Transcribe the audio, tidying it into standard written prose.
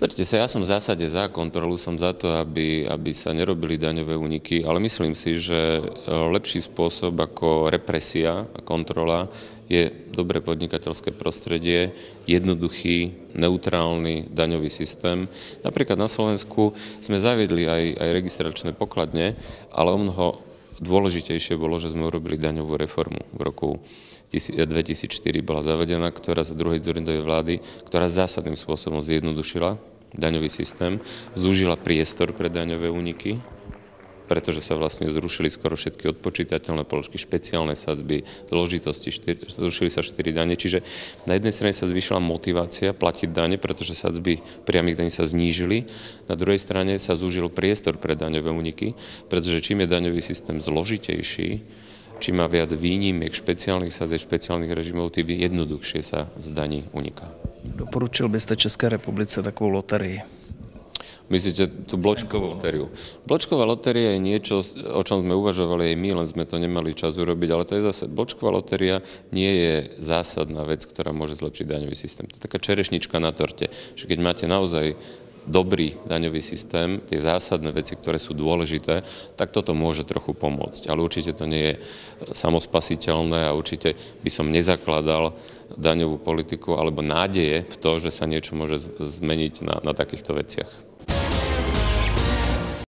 Zoberte sa, ja som v zásade za kontrolu, som za to, aby sa nerobili daňové úniky, ale myslím si, že lepší spôsob ako represia a kontrola je dobré podnikateľské prostredie, jednoduchý, neutrálny daňový systém. Napríklad na Slovensku sme zaviedli aj registračné pokladne, ale o mnoho dôležitejšie bolo, že sme urobili daňovú reformu. V roku 2004 bola zavedená, ktorá za druhej Dzurindovej vlády, ktorá zásadným spôsobom zjednodušila daňový systém, zúžila priestor pre daňové úniky, pretože sa vlastne zrušili skoro všetky odpočítateľné položky, špeciálne sadzby, zložitosti, zrušili sa 4 dane. Čiže na jednej strane sa zvýšila motivácia platiť dane, pretože sadzby priamych daní sa znížili. Na druhej strane sa zúžil priestor pre daňové úniky, pretože čím je daňový systém zložitejší, čím má viac výnimiek, špeciálnych sadzieb, špeciálnych režimov, tým jednoduchšie sa z daní uniká. Doporučil byste České republice takovou loterii? Myslíte tú bločkovú lotériu? Bločková lotéria je niečo, o čom sme uvažovali aj my, len sme to nemali čas urobiť, ale to je zase, bločková lotéria nie je zásadná vec, ktorá môže zlepšiť daňový systém. To je taká čerešnička na torte, že keď máte naozaj dobrý daňový systém, tie zásadné veci, ktoré sú dôležité, tak toto môže trochu pomôcť. Ale určite to nie je samospasiteľné a určite by som nezakladal daňovú politiku alebo nádeje v to, že sa niečo môže zmeniť na takýchto veciach.